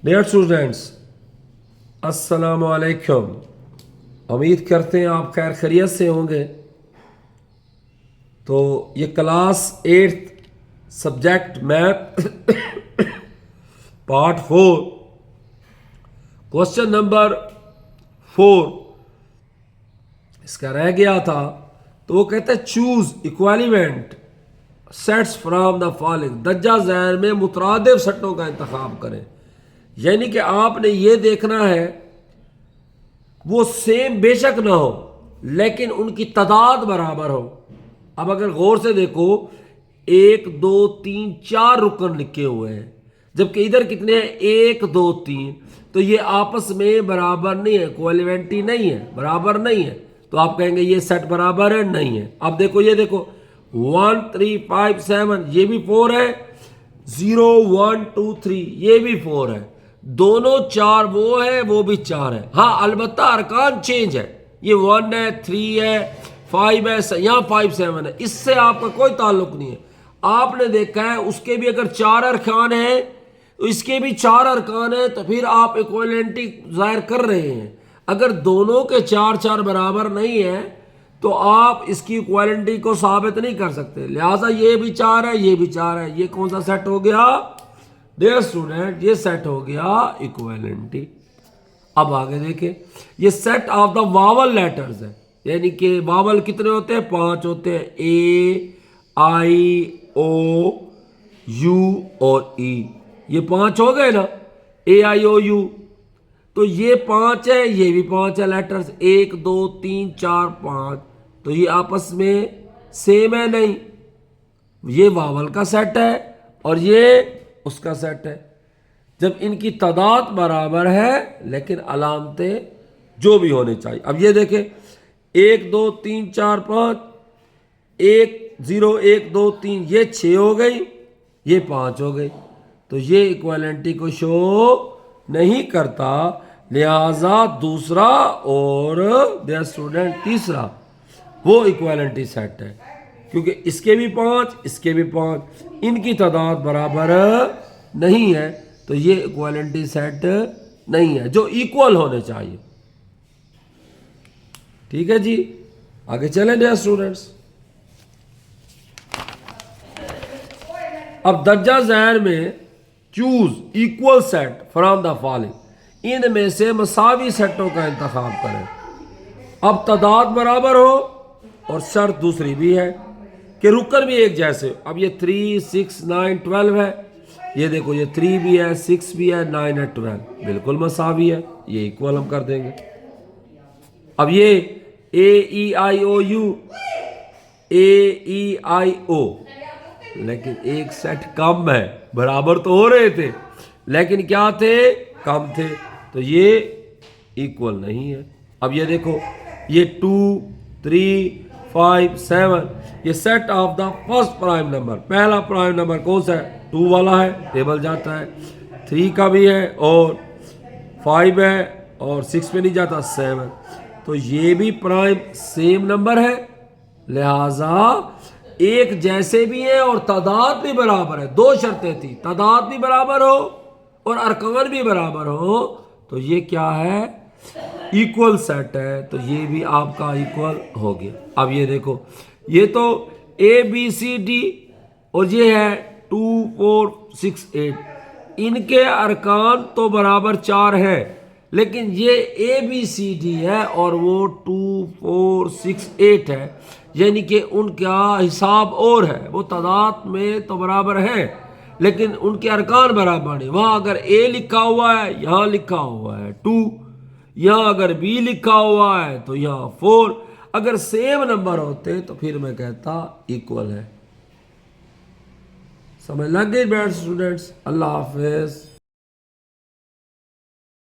Dear students, अस्सलाम वालेकुम। उम्मीद करते हैं आप खैर खैरियत से होंगे। तो ये class 8th subject math part 4 question number 4 इसका रह गया था। तो वो कहते हैं choose equivalent sets from the following, दज्जा ज़ैर में मुतरादिफ सेटों का इंतखाब करें। यानी कि आपने ये देखना है वो सेम बेशक ना हो लेकिन उनकी तादाद बराबर हो। अब अगर गौर से देखो 1 2 3 4 रुकन लिखे हुए हैं, जबकि इधर कितने हैं 1 2 3, तो ये आपस में बराबर नहीं है, इक्विवेलेंटी नहीं है, बराबर नहीं है। तो आप कहेंगे ये सेट बराबर है, नहीं है। अब देखो ये देखो 1 3 5 7 ये भी 4 है, 0 1 2 3 ये भी 4 है, दोनों 4 वो है वो भी 4 है। हाँ अलबत्ता अरकान चेंज है, ये 1 है 3 है 5 है, यहाँ 5 7 है, इससे आपका कोई ताल्लुक नहीं है। आपने देखा है उसके भी अगर 4 अरकान है तो इसके भी 4 अरकान है, तो फिर आप इक्विवेलेंटी जाहिर कर रहे हैं। अगर दोनों के 4 4 बराबर नहीं है तो आप इसकी इक्वालिटी को साबित नहीं कर सकते। लिहाजा ये भी 4 है ये भी 4 है, ये कौन सा सेट हो गया डियर स्टूडेंट, ये सेट हो गया इक्विवेलेंटी। अब आगे देखें, ये set of the vowel letters है, यानी कि वावल कितने होते हैं 5 होते हैं, ए आई ओ यू और ई, ये 5 हो गए ना, ए आई ओ यू। तो ये 5 है ये भी 5 है लेटर्स, 1 2 3 4 5, तो ये आपस में सेम है नहीं, ये वावल का सेट है और ये उसका सेट है। जब इनकी तादाद बराबर है लेकिन अलामतें जो भी होनी चाहिए। अब ये देखें 1 2 3 4 5, 1 0 1 2 3 ये 6 हो गई, ये 5 हो गई, तो ये इक्वालिटी को शो नहीं करता। लिहाजा दूसरा और देयर स्टूडेंट तीसरा वो इक्वालिटी सेट है, क्योंकि इसके भी 5 इसके भी 5, इनकी तादाद बराबर नहीं है, तो ये इक्वालिटी सेट नहीं है जो इक्वल होने चाहिए। ठीक है जी, आगे चलें डियर स्टूडेंट्स। अब दर्जा ज़ैर में choose equal set from the following, इनमें से मसावी सेटों का इंतखाब करें। अब तादाद बराबर हो और शर्त दूसरी भी है कि रुकन भी एक जैसे। अब ये 3 6 9 12 है, ये देखो ये 3 भी है 6 भी है 9 है 12 बिल्कुल मसावी है, ये इक्वल हम कर देंगे। अब ये ए ई आई ओ यू, ए ई आई ओ, लेकिन एक सेट कम है, बराबर तो हो रहे थे लेकिन क्या थे कम थे, तो ये इक्वल नहीं है। अब ये देखो ये 2 3 5 7, ये set of the first prime number, पहला प्राइम नंबर कौन सा है 2 वाला है, टेबल जाता है, 3 का भी है और 5 है और 6 पे नहीं जाता 7, तो ये भी प्राइम सेम नंबर है। लिहाजा एक जैसे भी है और तादाद भी बराबर है, दो शर्तें थी, तादाद भी बराबर हो और अरकान भी बराबर हो, तो ये क्या है इक्वल सेट है, तो ये भी आपका इक्वल हो गया। अब ये देखो ये तो ए बी सी डी और ये है 2 4 6 8, इनके अरकान तो बराबर 4 है, लेकिन ये ए बी सी डी है और वो 2 4 6 8 है, यानी कि उनका हिसाब और है, वो तादाद में तो बराबर है लेकिन उनके अरकान बराबर नहीं। वहाँ अगर ए लिखा हुआ है यहाँ लिखा हुआ है 2, यहाँ अगर बी लिखा हुआ है तो यहाँ 4, अगर सेम नंबर होते तो फिर मैं कहता इक्वल है। समझ लग गई बेस्ट स्टूडेंट्स, अल्लाह हाफिज।